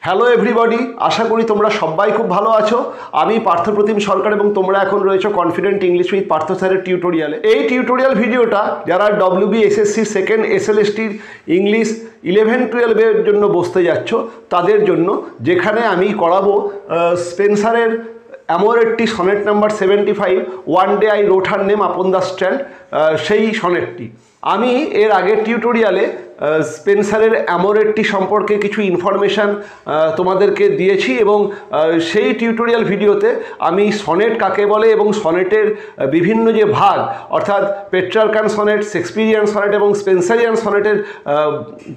Hello everybody, আশা করি তোমরা সবাই খুব ভালো আছো। আমি পার্থপ্রতিম সরকার এবং তোমরা এখন রয়েছো কনফিডেন্ট ইংলিশ উইথ পার্থ স্যারের টিউটোরিয়ালে। এই টিউটোরিয়াল ভিডিওটা যারা WBSSC সেকেন্ড SLSTর ইংলিশ 11-12-এর জন্য বসতে যাচ্ছ তাদের জন্য, যেখানে আমি করাবো স্পেন্সারের Amoretti sonnet number 75 one day I wrote her name upon the strand, সেই সনেটটি। আমি এর আগের টিউটোরিয়ালে স্পেন্সারের অ্যামোরেটটি সম্পর্কে কিছু ইনফরমেশান তোমাদেরকে দিয়েছি এবং সেই টিউটোরিয়াল ভিডিওতে আমি সনেট কাকে বলে এবং সনেটের বিভিন্ন যে ভাগ, অর্থাৎ পেট্রার্কান সনেট, শেক্সপিয়ারিয়ান সনেট এবং স্পেন্সারিয়ান সনেটের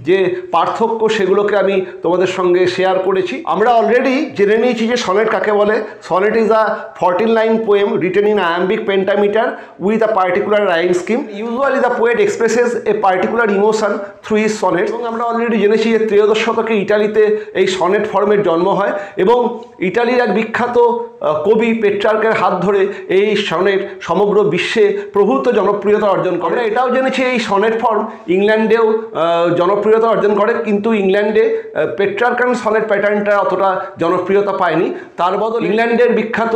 যে পার্থক্য সেগুলোকে আমি তোমাদের সঙ্গে শেয়ার করেছি। আমরা অলরেডি জেনে নিয়েছি যে সনেট কাকে বলে। Sonnet is a 14-line poem written in iambic pentameter with a particular rhyme scheme. Usually the poet expresses a particular emotion through his sonnet. এবং আমরা অলরেডি জেনেছি যে 13শ শতকে ইটালিতে এই সনেট ফর্মের জন্ম হয় এবং ইটালির এক বিখ্যাত কবি পেট্রার্কের হাত ধরে এই সনেট সমগ্র বিশ্বে প্রভূত জনপ্রিয়তা অর্জন করে। আমরা এটাও জেনেছি এই সনেট ফর্ম ইংল্যান্ডেও জনপ্রিয়তা অর্জন করে, কিন্তু ইংল্যান্ডে পেট্রার্কান সনেট প্যাটার্নটা অতটা জনপ্রিয়তা পায়নি। তার বদলে ইংল্যান্ডের বিখ্যাত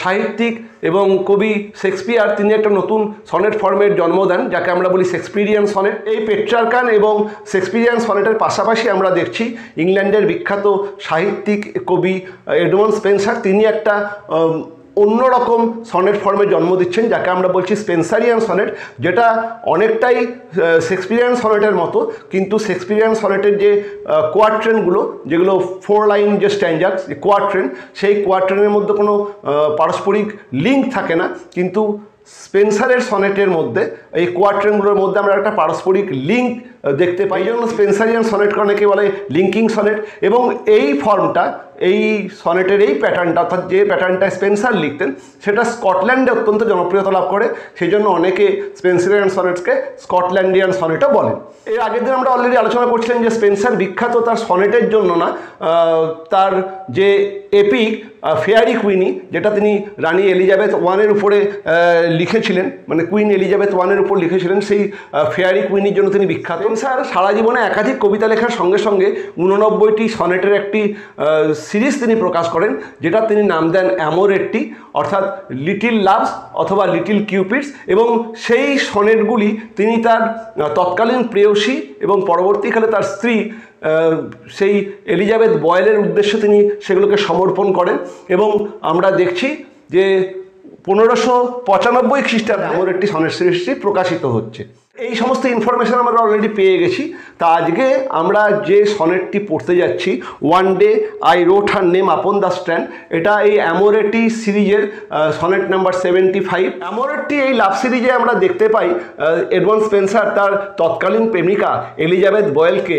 সাহিত্যিক এবং কবি শেক্সপিয়ার তিনি একটা নতুন সনেট ফর্মের জন্ম দেন, যাকে আমরা বলি শেক্সপিয়ারিয়ান সনেট। এই পেট্রার্কান এবং শেক্সপিয়ারিয়ান সনেটের পাশাপাশি আমরা দেখছি ইংল্যান্ডের বিখ্যাত সাহিত্যিক কবি এডমন্ড স্পেন্সার তিনি একটা অন্যরকম সনেট ফর্মে জন্ম দিচ্ছেন, যাকে আমরা বলছি স্পেন্সারিয়ান সনেট, যেটা অনেকটাই শেক্সপিয়ারিয়ান সনেটের মতো, কিন্তু শেক্সপিয়ারিয়ান সনেটের যে কোয়াট্রেনগুলো, যেগুলো 4 লাইন যে স্ট্যান্জার কোয়াট্রেন, সেই কোয়াট্রেনের মধ্যে কোনো পারস্পরিক লিঙ্ক থাকে না, কিন্তু স্পেন্সারের সনেটের মধ্যে এই কোয়াট্রেনগুলোর মধ্যে আমরা একটা পারস্পরিক লিঙ্ক দেখতে পাই। জন্য স্পেন্সারিয়ান সনেটকে অনেকে বলে লিঙ্কিং সনেট। এবং এই ফর্মটা, এই সনেটের এই প্যাটার্নটা, অর্থাৎ যে প্যাটার্নটা স্পেন্সার লিখতেন, সেটা স্কটল্যান্ডে অত্যন্ত জনপ্রিয়তা লাভ করে। সেই জন্য অনেকে স্পেন্সারিয়ান সনেটসকে স্কটল্যান্ডিয়ান সনেটও বলেন। এর আগের দিন আমরা অলরেডি আলোচনা করছিলাম যে স্পেন্সার বিখ্যাত তার সনেটের জন্য না, তার যে এপিক ফেয়ারি কুইনি, যেটা তিনি রানী এলিজাবেথ ওয়ানের উপরে লিখেছিলেন, মানে কুইন এলিজাবেথ ওয়ানের উপর লিখেছিলেন, সেই ফেয়ারি কুইনির জন্য তিনি বিখ্যাত। স্যার সারা জীবনে একাধিক কবিতা লেখার সঙ্গে সঙ্গে 89টি সনেটের একটি সিরিজ তিনি প্রকাশ করেন, যেটা তিনি নাম দেন অ্যামোরেটটি, অর্থাৎ লিটিল লাভস অথবা লিটিল কিউপিডস। এবং সেই সনেটগুলি তিনি তার তৎকালীন প্রেয়সী এবং পরবর্তীকালে তার স্ত্রী সেই এলিজাবেথ বয়েলের উদ্দেশ্যে তিনি সেগুলোকে সমর্পণ করেন। এবং আমরা দেখছি যে 1595 খ্রিস্টাব্দে অ্যামোরেটটি সনেট সিরিজটি প্রকাশিত হচ্ছে। এই সমস্ত ইনফরমেশান আমরা অলরেডি পেয়ে গেছি। তা আজকে আমরা যে সনেটটি পড়তে যাচ্ছি, one day I wrote her name upon the strand, এটা এই অ্যামোরেটটি সিরিজের সনেট নাম্বার 75। অ্যামোরেটটি এই লাভ সিরিজে আমরা দেখতে পাই এডমন্ড স্পেন্সার তার তৎকালীন প্রেমিকা এলিজাবেথ বয়েলকে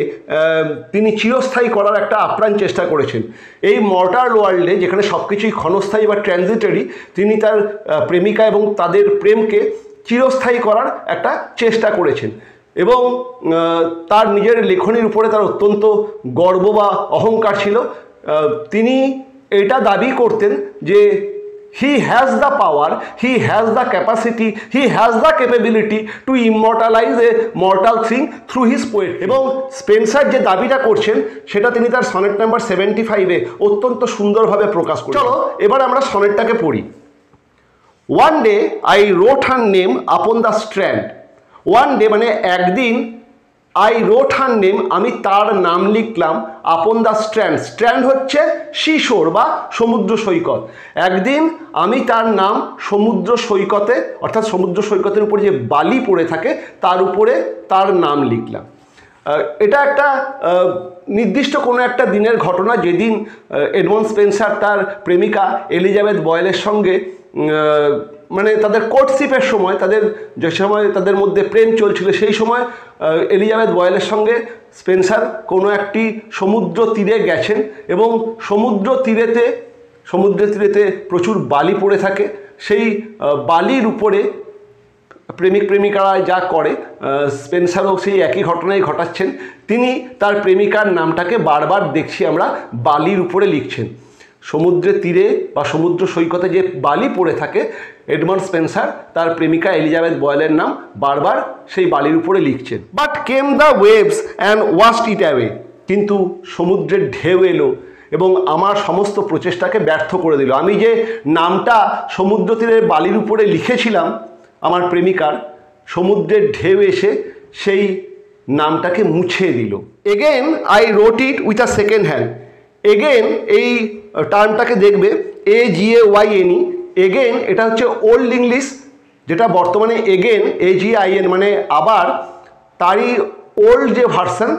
তিনি চিরস্থায়ী করার একটা আপ্রাণ চেষ্টা করেছেন। এই মর্টাল ওয়ার্ল্ডে, যেখানে সব কিছুই ক্ষণস্থায়ী বা ট্রানজিটরি, তিনি তার প্রেমিকা এবং তাদের প্রেমকে চিরস্থায়ী করার একটা চেষ্টা করেছেন। এবং তার নিজের লেখনীর উপরে তার অত্যন্ত গর্ব বা অহংকার ছিল। তিনি এটা দাবি করতেন যে he has the power, he has the capacity, he has the capability two immortalise A mortal thing through his poet. এবং স্পেন্সার যে দাবিটা করছেন সেটা তিনি তার সনেট নাম্বার 75-এ অত্যন্ত সুন্দরভাবে প্রকাশ করেন। চলো এবার আমরা সনেটটাকে পড়ি। One day I wrote her name upon the strand. One day মানে একদিন, আই রোট হার নেম আমি তার নাম লিখলাম, আপন দ্য স্ট্র্যান্ড। স্ট্র্যান্ড হচ্ছে সিশোর বা সমুদ্র সৈকত। একদিন আমি তার নাম সমুদ্র সৈকতে, অর্থাৎ সমুদ্র সৈকতের উপরে যে বালি পড়ে থাকে তার উপরে তার নাম লিখলাম। এটা একটা নির্দিষ্ট কোনো একটা দিনের ঘটনা, যেদিন এডমন্ড স্পেন্সার তার প্রেমিকা এলিজাবেথ বয়েলের সঙ্গে মানে তাদের কোর্টশিপের সময়, যে সময় তাদের মধ্যে প্রেম চলছিল, সেই সময় এলিজাবেথ বয়েলের সঙ্গে স্পেন্সার কোনো একটি সমুদ্র তীরে গেছেন এবং সমুদ্রের তীরেতে প্রচুর বালি পড়ে থাকে। সেই বালির উপরে প্রেমিক প্রেমিকারা যা করে, স্পেন্সারও সেই একই ঘটনাই ঘটাচ্ছেন। তিনি তার প্রেমিকার নামটাকে বারবার দেখছি আমরা বালির উপরে লিখছেন। সমুদ্রের তীরে বা সমুদ্র সৈকতে যে বালি পড়ে থাকে, এডমন্ড স্পেন্সার তার প্রেমিকা এলিজাবেথ বয়েলের নাম বারবার সেই বালির উপরে লিখছেন। But came the waves and washed it away. কিন্তু সমুদ্রের ঢেউ এলো এবং আমার সমস্ত প্রচেষ্টাকে ব্যর্থ করে দিল। আমি যে নামটা সমুদ্র তীরের বালির উপরে লিখেছিলাম আমার প্রেমিকার, সমুদ্রের ঢেউ এসে সেই নামটাকে মুছে দিল। Again I রোট it with a second hand. Again এই টার্মটাকে দেখবে AGAYNE। এগেন এটা হচ্ছে ওল্ড ইংলিশ, যেটা বর্তমানে এগেন AGIN মানে আবার, তারই ওল্ড যে ভার্সন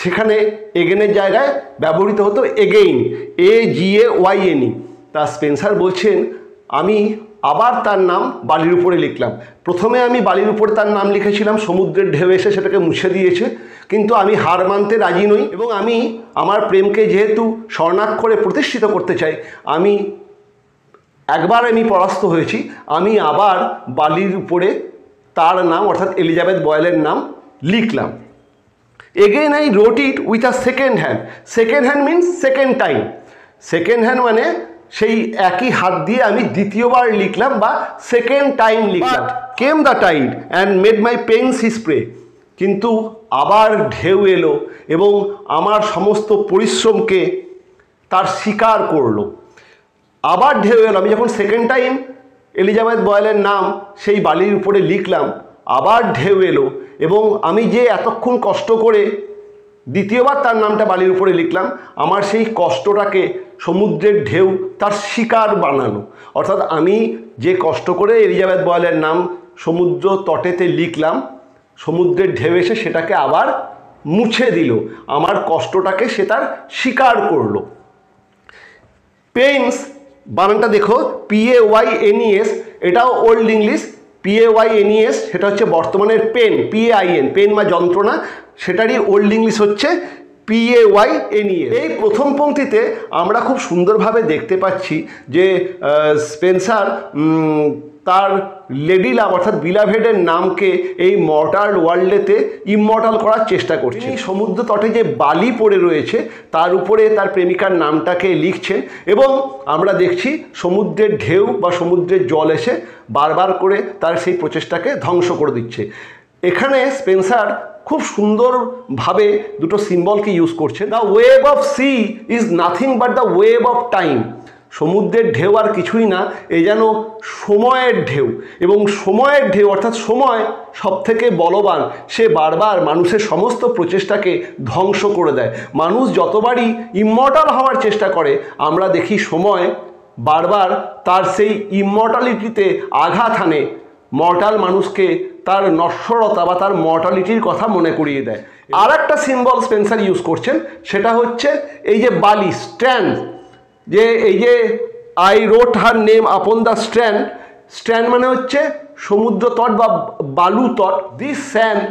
সেখানে এগেনের জায়গায় ব্যবহৃত হতো এগেইন, AGAYNE। তা স্পেন্সার বলছেন আমি আবার তার নাম বালির উপরে লিখলাম। প্রথমে আমি বালির উপরে তার নাম লিখেছিলাম, সমুদ্রের ঢেউ এসে সেটাকে মুছে দিয়েছে, কিন্তু আমি হার মানতে রাজি নই এবং আমি আমার প্রেমকে যেহেতু স্বর্ণাক্ষরে প্রতিষ্ঠিত করতে চাই, একবার আমি পরাস্ত হয়েছি, আমি আবার বালির উপরে তার নাম অর্থাৎ এলিজাবেথ বয়েলের নাম লিখলাম। Again I রোট it with a second hand. Second hand means second time. Second hand মানে সেই একই হাত দিয়ে আমি দ্বিতীয়বার লিখলাম বা সেকেন্ড টাইম লিখলাম। Came the tide and made my pains his prey. কিন্তু আবার ঢেউ এলো এবং আমার সমস্ত পরিশ্রমকে তার শিকার করলো। আবার ঢেউ এলো, আমি যখন সেকেন্ড টাইম এলিজাবেথ বয়েলের নাম সেই বালির উপরে লিখলাম, আবার ঢেউ এলো এবং আমি যে এতক্ষণ কষ্ট করে দ্বিতীয়বার তার নামটা বালির উপরে লিখলাম, আমার সেই কষ্টটাকে সমুদ্রের ঢেউ তার শিকার বানালো। অর্থাৎ আমি যে কষ্ট করে এলিজাবেথ বয়েলের নাম সমুদ্র তটেতে লিখলাম, সমুদ্রের ঢেউ এসে সেটাকে আবার মুছে দিল, আমার কষ্টটাকে সে তার শিকার করলো। পেইনস বানানটা দেখো, PAYNES, এটাও ওল্ড ইংলিশ। PAYNES সেটা হচ্ছে বর্তমানের পেন, PAIN, পেন বা যন্ত্রণা, সেটারই ওল্ড ইংলিশ হচ্ছে PAYNES। এই প্রথম পংক্তিতে আমরা খুব সুন্দরভাবে দেখতে পাচ্ছি যে স্পেন্সার তার লেডি লাভ অর্থাৎ বিলাভেডের নামকে এই মর্টাল ওয়ার্ল্ডেতে ইমমর্টাল করার চেষ্টা করছেন। তিনি সমুদ্র তটে যে বালি পড়ে রয়েছে তার উপরে তার প্রেমিকার নামটাকে লিখছেন এবং আমরা দেখছি সমুদ্রের ঢেউ বা সমুদ্রের জল এসে বারবার করে তার সেই প্রচেষ্টাকে ধ্বংস করে দিচ্ছে। এখানে স্পেন্সার খুব সুন্দরভাবে দুটো সিম্বলকে ইউজ করছেন। The wave of sea is nothing but the wave of time. সমুদ্রের ঢেউ আর কিছুই না, এ যেন সময়ের ঢেউ, এবং সময়ের ঢেউ অর্থাৎ সময় সবথেকে বলবান, সে বারবার মানুষের সমস্ত প্রচেষ্টাকে ধ্বংস করে দেয়। মানুষ যতবারই ইমমর্টাল হওয়ার চেষ্টা করে, আমরা দেখি সময় বারবার তার সেই ইমমর্টালিটিতে আঘাত হানে, মর্টাল মানুষকে তার নশ্বরতা বা তার মর্টালিটির কথা মনে করিয়ে দেয়। আর একটা সিম্বল স্পেন্সার ইউজ করছেন, সেটা হচ্ছে এই যে বালি, স্ট্র্যান্ড, যে এই যে I wrote her name upon the strand, strand মানে হচ্ছে সমুদ্র তট বা বালু তট। This sand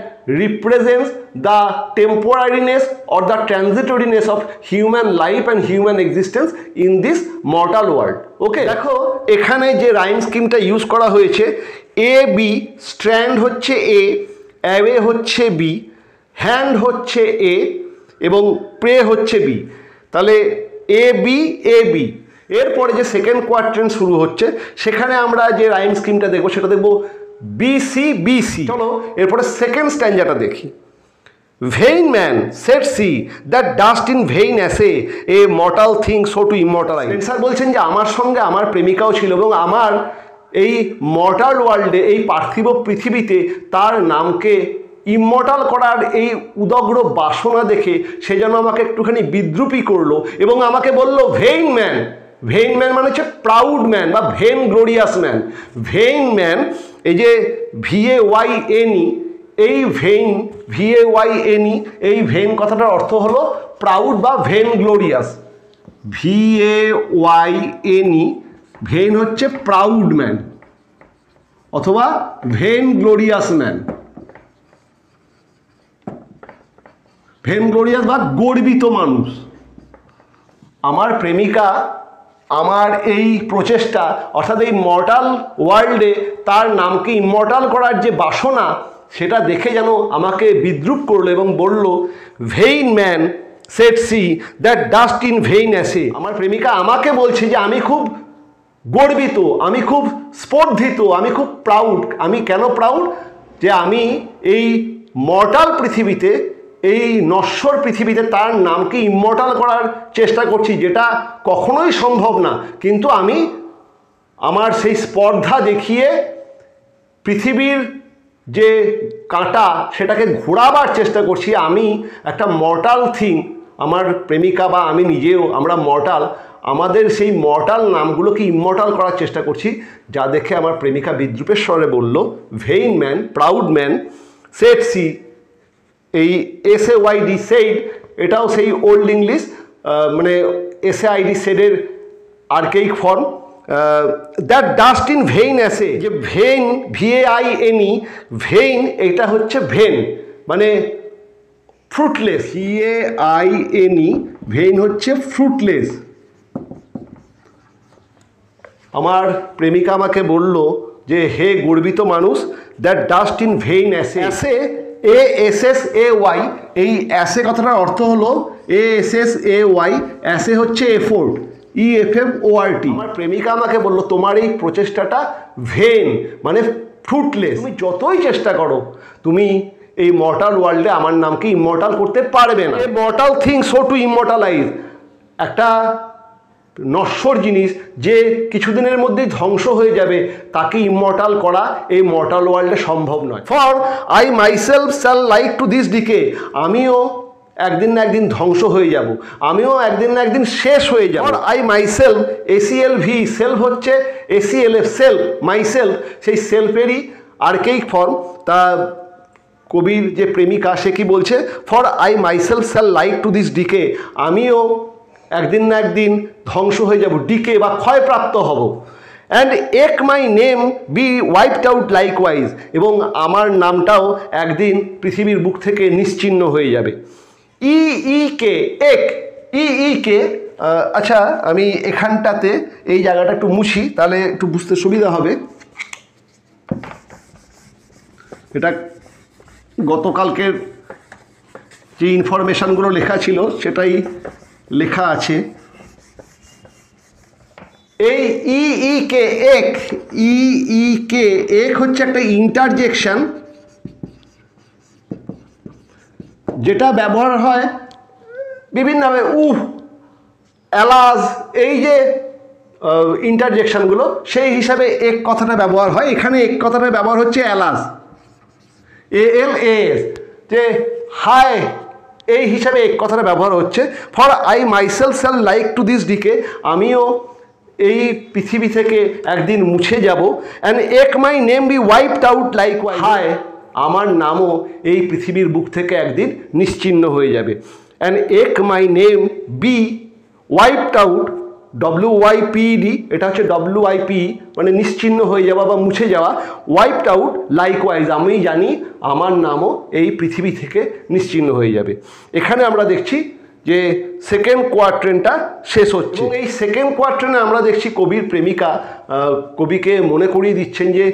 represents the temporariness or the transitoriness of human life and human existence in this mortal world. Okay, দেখো এখানে যে রাইম স্কিমটা ইউজ করা হয়েছে, AB, স্ট্র্যান্ড হচ্ছে A, অ্যাওয়ে হচ্ছে B, হ্যান্ড হচ্ছে A এবং প্রে হচ্ছে B। তাহলে AB, এরপরে যে সেকেন্ড কোয়াড্রেন্ট শুরু হচ্ছে সেখানে আমরা যে রাইম স্কিমটা দেখবো সেটা দেখবো BC। চলো এরপরে সেকেন্ড স্ট্যাঞ্জাটা দেখি। Vain man said she that dust in vain assay a mortal thing so to immortalize. Spenser বলছেন যে আমার সঙ্গে আমার প্রেমিকাও ছিল এবং আমার এই মর্টাল ওয়ার্ল্ডে, এই পার্থিব পৃথিবীতে তার নামকে ইমমর্টাল করার এই উদগ্র বাসনা দেখে সে যেন আমাকে একটুখানি বিদ্রুপী করলো এবং আমাকে বলল ভেইন ম্যান। ভেইন ম্যান মানে হচ্ছে প্রাউড ম্যান বা vainglorious man. Vain man, এই যে VAYNE, এই ভেইন VAYNE, এই ভেইন কথাটার অর্থ হলো প্রাউড বা ভেন গ্লোরিয়াস। VAYNE, ভেইন হচ্ছে প্রাউড ম্যান অথবা vainglorious man, vainglorious বা গর্বিত মানুষ। আমার প্রেমিকা আমার এই প্রচেষ্টা অর্থাৎ এই মর্টাল ওয়ার্ল্ডে তার নামকে ইমমর্টাল করার যে বাসনা, সেটা দেখে যেন আমাকে বিদ্রুপ করলো এবং বলল vain man said she that dust in vain as. আমার প্রেমিকা আমাকে বলছে যে আমি খুব গর্বিত, আমি খুব স্পর্ধিত, আমি খুব প্রাউড। আমি কেন প্রাউড? যে আমি এই মর্টাল পৃথিবীতে এই নশ্বর পৃথিবীতে তার নামকে ইমমর্টাল করার চেষ্টা করছি, যেটা কখনোই সম্ভব না। কিন্তু আমি আমার সেই স্পর্ধা দেখিয়ে পৃথিবীর যে কাঁটা সেটাকে ঘোরাবার চেষ্টা করছি। আমি একটা মর্টাল থিং, আমার প্রেমিকা বা আমি নিজেও, আমরা মর্টাল, আমাদের সেই মর্টাল নামগুলোকে ইমমর্টাল করার চেষ্টা করছি। যা দেখে আমার প্রেমিকা বিদ্রুপের স্বরে বলল, vain man, proud man, said she. এই SAYD সেড, এটাও সেই ওল্ড ইংলিশ, মানে SAID সেডের archaic form. That dust in vain assay, যে ভেইন, VAINE, ভেইন, এটা হচ্ছে ভেন, মানে ফ্রুটলেস। VAINE, ভেইন হচ্ছে ফ্রুটলেস। আমার প্রেমিকা আমাকে বলল যে হে গর্বিত মানুষ, that dust in vain assay. Assay, ASSAY, এই অ্যাসে কথাটার অর্থ হলো ASSAY, অ্যাসে হচ্ছে এফোর্ট, EFFORT। আমার প্রেমিকা আমাকে বললো তোমার এই প্রচেষ্টাটা ভেন মানে ফ্রুটলেস। তুমি যতই চেষ্টা করো তুমি এই মর্টাল ওয়ার্ল্ডে আমার নামকে ইমমর্টাল করতে পারবে না। মর্টাল থিং সো টু ইমমর্টালাইজ, একটা নশ্বর জিনিস যে কিছুদিনের মধ্যেই ধ্বংস হয়ে যাবে, তাকে ইমমর্টাল করা এই মর্টাল ওয়ার্ল্ডে সম্ভব নয়। For I myself shall like to this decay, আমিও একদিন না একদিন ধ্বংস হয়ে যাব, আমিও একদিন না একদিন শেষ হয়ে যাব। আই মাইসেলফ, ACLV, সেলফ হচ্ছে ACLF, সেলফ, মাইসেলফ, সেই সেলফেরই আর্কেইক ফর্ম। তা কবির যে প্রেমিকা সে কি বলছে, for I myself shall like to this decay, আমিও একদিন না একদিন ধ্বংস হয়ে যাব, ডিকে বা ক্ষয়প্রাপ্ত হব। And eke my name be wiped out likewise, এবং আমার নামটাও একদিন পৃথিবীর বুক থেকে নিশ্চিহ্ন হয়ে যাবে। EEK, এক, EEK। আচ্ছা, আমি এখানটাতে এই জায়গাটা একটু মুছি, তাহলে একটু বুঝতে সুবিধা হবে। এটা গতকালকের যে ইনফরমেশানগুলো লেখা ছিল সেটাই লেখা আছে। এই EEK, এক, EEK, এক হচ্ছে একটা ইন্টারজেকশন, যেটা ব্যবহার হয় বিভিন্নভাবে। এলাজ, এই যে ইন্টারজেকশনগুলো, সেই হিসাবে এক কথাটা ব্যবহার হয়। এখানে এক কথাটা ব্যবহার হচ্ছে এলাজ, ALAS, যে হাই, এই হিসাবে এক কথাটা ব্যবহার হচ্ছে। For I myself shall like to this decay, আমিও এই পৃথিবী থেকে একদিন মুছে যাব। And eke my name be wiped out likewise, হাই, আমার নামও এই পৃথিবীর বুক থেকে একদিন নিশ্চিহ্ন হয়ে যাবে। And eke my name be wiped out, WYPED, এটা হচ্ছে WIPE, মানে নিশ্চিহ্ন হয়ে যাওয়া বা মুছে যাওয়া। ওয়াইপড আউট লাইকওয়াইজ, আমি জানি আমার নামও এই পৃথিবী থেকে নিশ্চিহ্ন হয়ে যাবে। এখানে আমরা দেখছি যে সেকেন্ড কোয়ার্ট্রেনটা শেষ হচ্ছে। এই সেকেন্ড কোয়ার্ট্রেনে আমরা দেখছি কবির প্রেমিকা কবিকে মনে করিয়ে দিচ্ছেন যে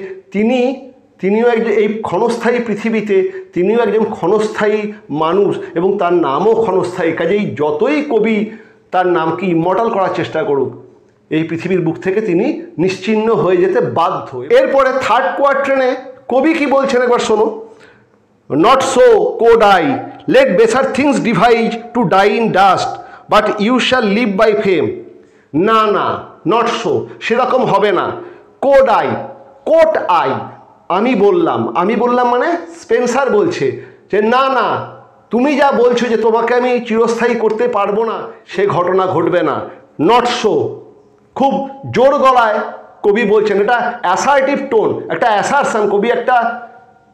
তিনিও একজন এই ক্ষণস্থায়ী পৃথিবীতে, তিনিও একজন ক্ষণস্থায়ী মানুষ এবং তার নামও ক্ষণস্থায়ী। কাজেই যতই কবি তার নামকে ইমমর্টাল করার চেষ্টা করুক, এই পৃথিবীর বুক থেকে তিনি নিশ্চিহ্ন হয়ে যেতে বাধ্য। এরপরে থার্ড কোয়ার্ট্রেনে কবি কি বলছেন একবার শোনো। Not so quod I, let baser things devise to die in dust, but you shall live by fame. না না, নট সো, সেরকম হবে না। কোড আই, কোট আই, আমি বললাম মানে স্পেন্সার বলছে যে না না, তুমি যা বলছো যে তোমাকে আমি চিরস্থায়ী করতে পারবো না, সে ঘটনা ঘটবে না। নট সো, খুব জোর গলায় কবি বলছেন, এটা অ্যাসার্টিভ টোন, একটা অ্যাসারশন, কবি একটা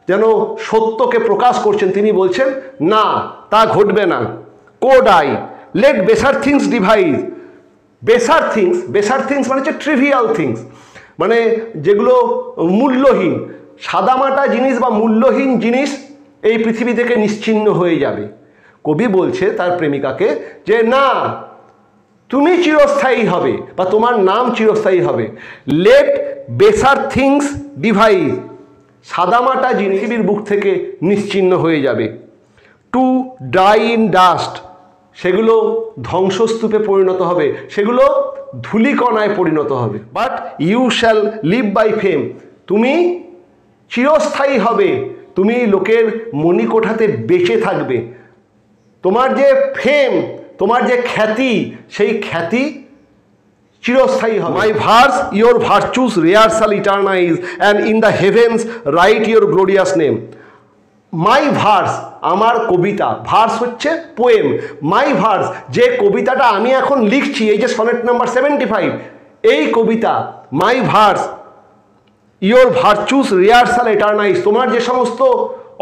যেন সত্যকে প্রকাশ করছেন। তিনি বলছেন না, তা ঘটবে না। Quod I, let baser things devise, baser things মানে হচ্ছে ট্রিভিয়াল থিংস, মানে যেগুলো মূল্যহীন, সাদামাটা জিনিস বা মূল্যহীন জিনিস এই পৃথিবী থেকে নিশ্চিহ্ন হয়ে যাবে। কবি বলছে তার প্রেমিকাকে যে না, তুমি চিরস্থায়ী হবে বা তোমার নাম চিরস্থায়ী হবে। লেট বেসার থিংস ডিভাইজ, সাদামাটা জিনিস পৃথিবীর বুক থেকে নিশ্চিহ্ন হয়ে যাবে। টু ডাই ইন ডাস্ট, সেগুলো ধ্বংসস্তূপে পরিণত হবে, সেগুলো ধূলিকণায় পরিণত হবে। But you shall live by fame, তুমি চিরস্থায়ী হবে, তুমি লোকের মণিকোঠাতে বেঁচে থাকবে। তোমার যে ফেম, তোমার যে খ্যাতি, সেই খ্যাতি চিরস্থায়ী হবে। My verse your virtues rehearsal eternize and in the heavens write your glorious name. My verse, আমার কবিতা, ভার্স হচ্ছে পোয়েম, মাই ভার্স যে কবিতাটা আমি এখন লিখছি, এই যে সনেট নাম্বার 75, এই কবিতা মাই ভার্স ইয়োর ভার্চুস রিহার্সাল ইটারনাইজ, তোমার যে সমস্ত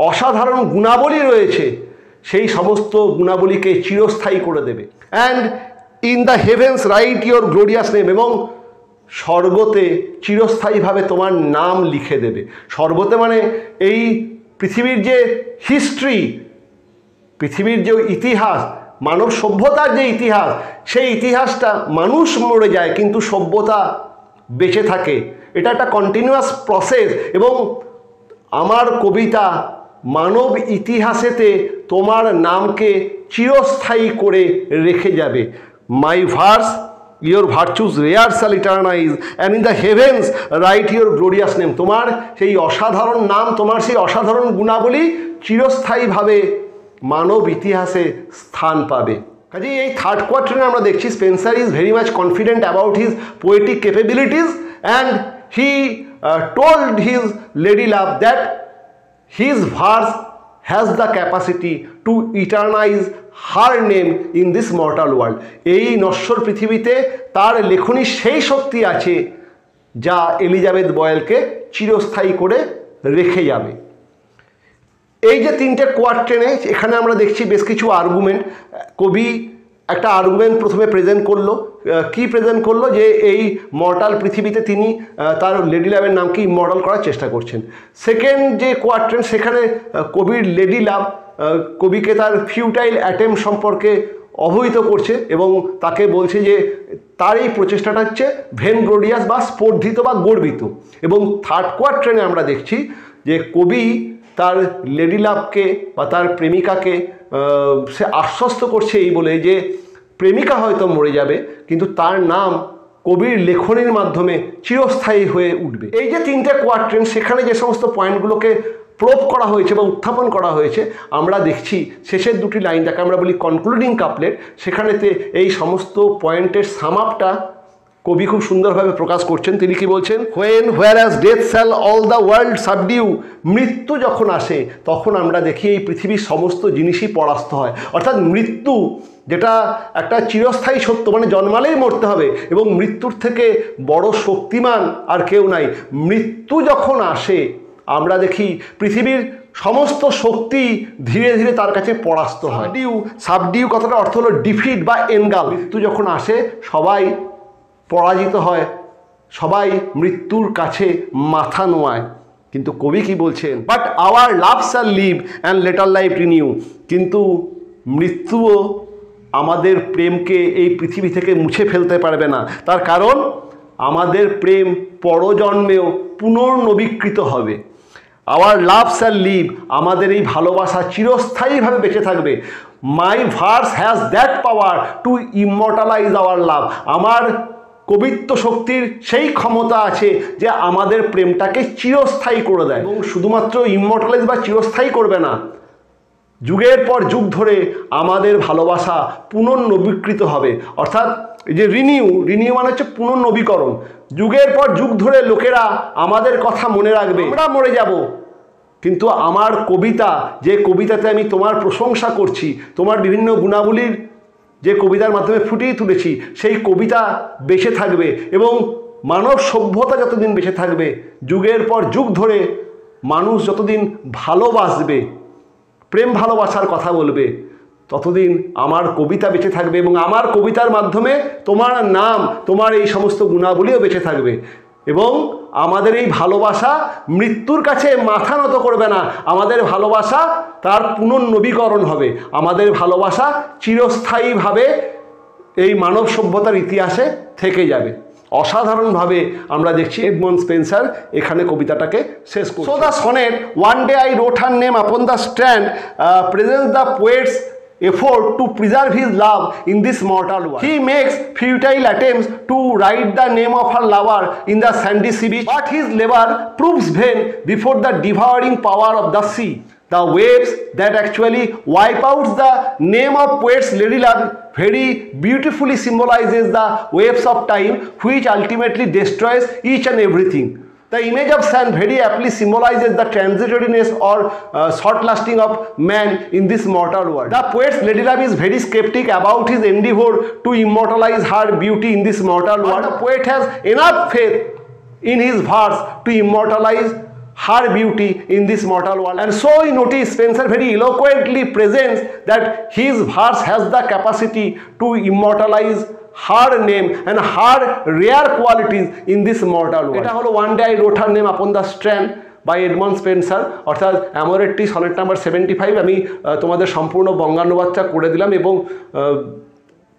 অসাধারণ গুণাবলী রয়েছে সেই সমস্ত গুণাবলীকে চিরস্থায়ী করে দেবে। And in the heavens write your glorious name, এবং স্বর্গতে চিরস্থায়ীভাবে তোমার নাম লিখে দেবে। স্বর্গতে মানে এই পৃথিবীর যে হিস্ট্রি, পৃথিবীর যে ইতিহাস, মানব সভ্যতার যে ইতিহাস, সেই ইতিহাসটা, মানুষ মরে যায় কিন্তু সভ্যতা বেঁচে থাকে, এটা একটা কন্টিনিউয়াস প্রসেস। এবং আমার কবিতা মানব ইতিহাসেতে তোমার নামকে চিরস্থায়ী করে রেখে যাবে। My verse your virtues rehearsal eternize and in the heavens write your glorious name, তোমার সেই অসাধারণ নাম, তোমার সেই অসাধারণ গুণাবলী চিরস্থায়ীভাবে মানব ইতিহাসে স্থান পাবে। কাজেই এই থার্ড কোয়ার্টারে আমরা দেখছি Spenser is very much confident about his poetic capabilities and he told his lady love that his verse has the capacity to eternize her name in this mortal world. এই নশ্বর পৃথিবীতে তার লেখনীর সেই শক্তি আছে যা এলিজাবেথ বয়েলকে চিরস্থায়ী করে রেখে যাবে। এই যে তিনটে কোয়ার্টেনে, এখানে আমরা দেখছি বেশ কিছু আর্গুমেন্ট। কবি একটা আর্গুমেন্ট প্রথমে প্রেজেন্ট করলো। কি প্রেজেন্ট করলো? যে এই মর্টাল পৃথিবীতে তিনি তার লেডি লাভের নামকে ইমর্টাল করার চেষ্টা করছেন। সেকেন্ড যে কোয়ার্টেন, সেখানে কবির লেডি লাভ কবিকে তার ফিউটাইল অ্যাটেম্প সম্পর্কে অবহিত করছে এবং তাকে বলছে যে তার এই প্রচেষ্টাটা হচ্ছে ভেনগ্লোরিয়াস বা স্পর্ধিত বা গর্বিত। এবং থার্ড কোয়ার্টেনে আমরা দেখছি যে কবি তার লেডি লাভকে বা তার প্রেমিকাকে সে আশ্বস্ত করছে এই বলে যে প্রেমিকা হয়তো মরে যাবে কিন্তু তার নাম কবির লেখনীর মাধ্যমে চিরস্থায়ী হয়ে উঠবে। এই যে তিনটে কোয়ার্টেন, সেখানে যে সমস্ত পয়েন্টগুলোকে প্রোভ করা হয়েছে বা উত্থাপন করা হয়েছে, আমরা দেখছি শেষের দুটি লাইন, যাকে আমরা বলি কনক্লুডিং কাপলেট, সেখানেতে এই সমস্ত পয়েন্টের সাম আপটা কবি খুব সুন্দরভাবে প্রকাশ করছেন। তিনি কি বলছেন? When where as death shall all the world subdue, মৃত্যু যখন আসে তখন আমরা দেখি এই পৃথিবীর সমস্ত জিনিসই পরাস্ত হয়। অর্থাৎ মৃত্যু, যেটা একটা চিরস্থায়ী সত্য, মানে জন্মালেই মরতে হবে এবং মৃত্যুর থেকে বড় শক্তিমান আর কেউ নাই। মৃত্যু যখন আসে আমরা দেখি পৃথিবীর সমস্ত শক্তি ধীরে ধীরে তার কাছে পরাস্ত হয়। সাবডিউ কথাটা অর্থ হলো ডিফিট বা এনগাল। মৃত্যু যখন আসে সবাই পরাজিত হয়, সবাই মৃত্যুর কাছে মাথা নোয়ায়। কিন্তু কবি কি বলছেন? But our love shall live and later life renew, কিন্তু মৃত্যুও আমাদের প্রেমকে এই পৃথিবী থেকে মুছে ফেলতে পারবে না। তার কারণ আমাদের প্রেম পরজন্মেও পুনর্নবীকৃত হবে। আওয়ার লাভ শ্যাল লিভ, আমাদের এই ভালোবাসা চিরস্থায়ীভাবে বেঁচে থাকবে। My verse has that power to immortalize our love, আমার কবিত্ব শক্তির সেই ক্ষমতা আছে যে আমাদের প্রেমটাকে চিরস্থায়ী করে দেয়। এবং শুধুমাত্র ইমর্টালাইজ বা চিরস্থায়ী করবে না, যুগের পর যুগ ধরে আমাদের ভালোবাসা পুনর্নবীকৃত হবে। অর্থাৎ এই যে রিনিউ মানে হচ্ছে পুনর্নবীকরণ। যুগের পর যুগ ধরে লোকেরা আমাদের কথা মনে রাখবে। আমরা মরে যাব কিন্তু আমার কবিতা, যে কবিতাতে আমি তোমার প্রশংসা করছি, তোমার বিভিন্ন গুণাবলীর যে কবিতার মাধ্যমে ফুটিয়ে তুলেছি, সেই কবিতা বেঁচে থাকবে এবং মানব সভ্যতা যতদিন বেঁচে থাকবে, যুগের পর যুগ ধরে মানুষ যতদিন ভালোবাসবে, প্রেম ভালোবাসার কথা বলবে, ততদিন আমার কবিতা বেঁচে থাকবে এবং আমার কবিতার মাধ্যমে তোমার নাম, তোমার এই সমস্ত গুণাবলীও বেঁচে থাকবে। এবং আমাদের এই ভালোবাসা মৃত্যুর কাছে মাথা নত করবে না, আমাদের ভালোবাসা তার পুনর্নবীকরণ হবে, আমাদের ভালোবাসা চিরস্থায়ীভাবে এই মানব সভ্যতার ইতিহাসে থেকে যাবে। অসাধারণভাবে আমরা দেখছি এডমন্ড স্পেন্সার এখানে কবিতাটাকে শেষ করছে। So the sonnet one day I wrote her name upon the strand presents the poet's effort to preserve his love in this mortal world. He makes futile attempts to write the name of her lover in the sandy sea beach, but his labor proves vain before the devouring power of the sea. the waves that actually wipe out the name of poet's ladylove very beautifully symbolizes the waves of time which ultimately destroys each and everything. The image of sun very aptly symbolizes the transitoriness or short lasting of man in this mortal world. The poet's ladylove is very skeptic about his endeavor to immortalize her beauty in this mortal world. The poet has enough faith in his verse to immortalize her beauty in this mortal world. And so you notice Spenser very eloquently presents that his verse has the capacity to immortalize her name and her rare qualities in this mortal world. এটা হলো One Day I Wrote Her Name Upon the Strand by Edmund Spenser, অর্থাৎ Amoretti sonnet number 75। আমি তোমাদের সম্পূর্ণ বঙ্গানুবাদটা করে দিলাম এবং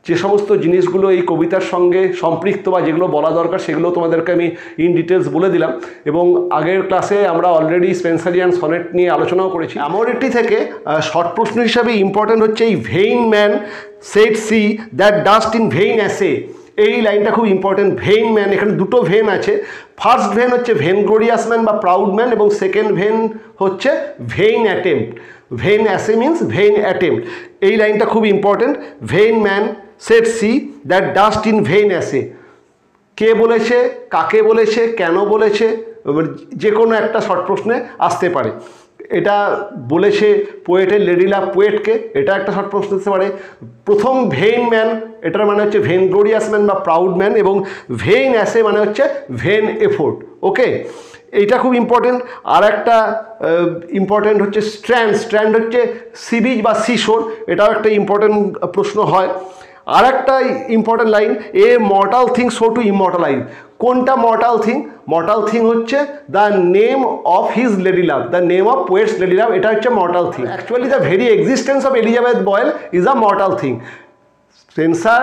যে সমস্ত জিনিসগুলো এই কবিতার সঙ্গে সম্পৃক্ত বা যেগুলো বলা দরকার সেগুলো তোমাদেরকে আমি ইন ডিটেলস বলে দিলাম। এবং আগের ক্লাসে আমরা অলরেডি স্পেন্সারিয়ান সনেট নিয়ে আলোচনাও করেছি। অ্যামোরেটটি থেকে শর্ট প্রশ্ন হিসাবে ইম্পর্টেন্ট হচ্ছে এই vein man said she that dust in vain as, এই লাইনটা খুব ইম্পর্টেন্ট। ভেইন ম্যান, এখানে দুটো ভেন আছে। ফার্স্ট ভেন হচ্ছে ভেন গ্লোরিয়াস ম্যান বা প্রাউড ম্যান এবং সেকেন্ড ভেন হচ্ছে vain attempt. Vain assay means vain attempt, এই লাইনটা খুব important. Vain man said she that dust in vain assay, কে বলেছে, কাকে বলেছে, কেন বলেছে, যে কোনো একটা শর্ট প্রশ্নে আসতে পারে। এটা বলেছে পোয়েটের লেডিলাভ পোয়েটকে, এটা একটা শর্ট প্রশ্ন আসতে পারে। প্রথম ভেইন ম্যান, এটার মানে হচ্ছে ভেন গ্লোরিয়াস ম্যান বা প্রাউড ম্যান, এবং ভেইন অ্যাসে মানে হচ্ছে ভেন এফোর্ট। ওকে, এইটা খুব ইম্পর্টেন্ট। আর একটা ইম্পর্টেন্ট হচ্ছে স্ট্র্যান্ড। স্ট্র্যান্ড হচ্ছে সি বিচ বা সিশোর, এটাও একটা ইম্পর্টেন্ট প্রশ্ন হয়। আর একটা important line, a mortal thing so to immortalize. কোনটা মর্টাল থিং? মর্টাল থিং হচ্ছে the name of his ladylove, the name of poet's ladylove, এটা হচ্ছে mortal thing. Actually the very existence of Elizabeth Boyle is a mortal thing. Spenser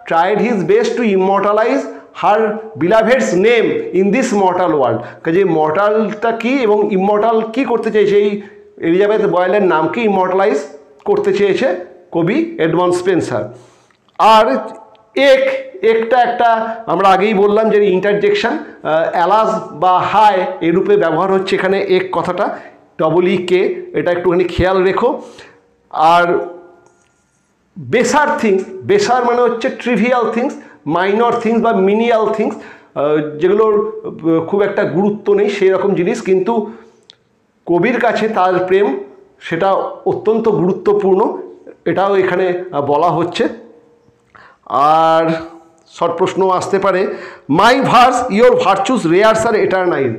tried his best to immortalize her beloved's name in this mortal world. কাজে মর্টালটা কী এবং immortal কী করতে চেয়েছে, এই Elizabeth বয়েলের নামকে immortalise করতে চেয়েছে কবি এডমন্ড স্পেন্সার। আর একটা একটা আমরা আগেই বললাম যে ইন্টারজেকশন, অ্যালাস বা হাই এই রূপে ব্যবহার হচ্ছে এখানে এক কথাটা, ডবল ই কে, এটা একটুখানি খেয়াল রেখো। আর বেসার থিংস, বেসার মানে হচ্ছে ট্রিভিয়াল থিংস, মাইনর থিংস বা মিনিয়াল থিংস, যেগুলোর খুব একটা গুরুত্ব নেই সেই রকম জিনিস, কিন্তু কবির কাছে তার প্রেম সেটা অত্যন্ত গুরুত্বপূর্ণ, এটাও এখানে বলা হচ্ছে। আর শর্ট প্রশ্ন আসতে পারে, my verse your virtues rares are eternize.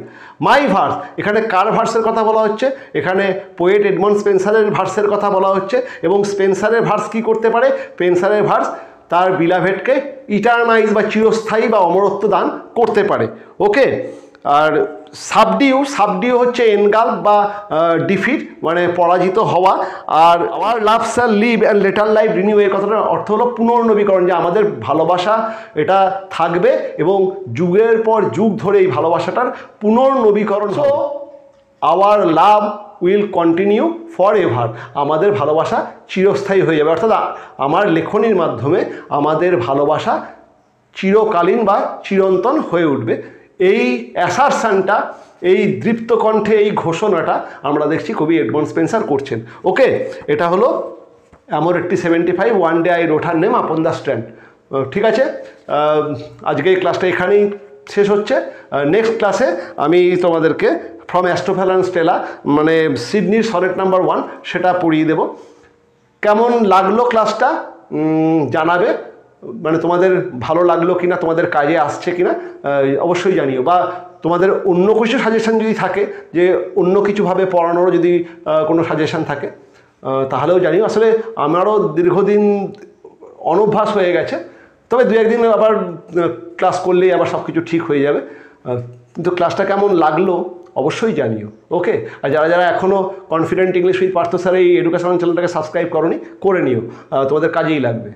My verse, এখানে কার ভার্সের কথা বলা হচ্ছে? এখানে পোয়েট এডমন্ড স্পেন্সারের ভার্সের কথা বলা হচ্ছে। এবং স্পেন্সারের ভার্স কি করতে পারে? স্পেন্সারের ভার্স তার বিলাভেডকে ইটারনাইজ বা চিরস্থায়ী বা অমরত্ব দান করতে পারে। ওকে, আর সাবডিউ হচ্ছে এনগাল বা ডিফিট মানে পরাজিত হওয়া। আর our love shall live and later life renew, এই কথাটার অর্থ হলো পুনর্নবীকরণ, যে আমাদের ভালোবাসা এটা থাকবে এবং যুগের পর যুগ ধরে এই ভালোবাসাটার পুনর্নবীকরণ। So our love will continue for ever, আমাদের ভালোবাসা চিরস্থায়ী হয়ে যাবে। অর্থাৎ আমার লেখনীর মাধ্যমে আমাদের ভালোবাসা চিরকালীন বা চিরন্তন হয়ে উঠবে। এই অ্যাসারশনটা, এই দৃপ্ত কণ্ঠে এই ঘোষণাটা আমরা দেখছি কবি এডমন্ড স্পেন্সার করছেন। ওকে, এটা হলো অ্যামোরেটটি 75 one day I wrote her name upon the strand. ঠিক আছে, আজকে এই ক্লাসটা এখানেই শেষ হচ্ছে। নেক্সট ক্লাসে আমি তোমাদেরকে ফ্রম অ্যাস্ট্রোফেল অ্যান্ড স্টেলা মানে সিডনির সনেট নাম্বার 1 সেটা পড়িয়ে দেব। কেমন লাগলো ক্লাসটা জানাবে, মানে তোমাদের ভালো লাগলো কিনা, তোমাদের কাজে আসছে কিনা অবশ্যই জানিও। বা তোমাদের অন্য কিছু সাজেশান যদি থাকে, যে অন্য কিছুভাবে পড়ানোরও যদি কোনো সাজেশান থাকে তাহলেও জানিও। আসলে আমারও দীর্ঘদিন অনভ্যাস হয়ে গেছে, তবে দু একদিন আবার ক্লাস করলেই আবার সব কিছু ঠিক হয়ে যাবে। কিন্তু ক্লাসটা কেমন লাগলো অবশ্যই জানিও। ওকে, আর যারা যারা এখনও confident English with Partha sir এই এডুকেশনাল চ্যানেলটাকে সাবস্ক্রাইব করোনি, করে নিও, তোমাদের কাজেই লাগবে।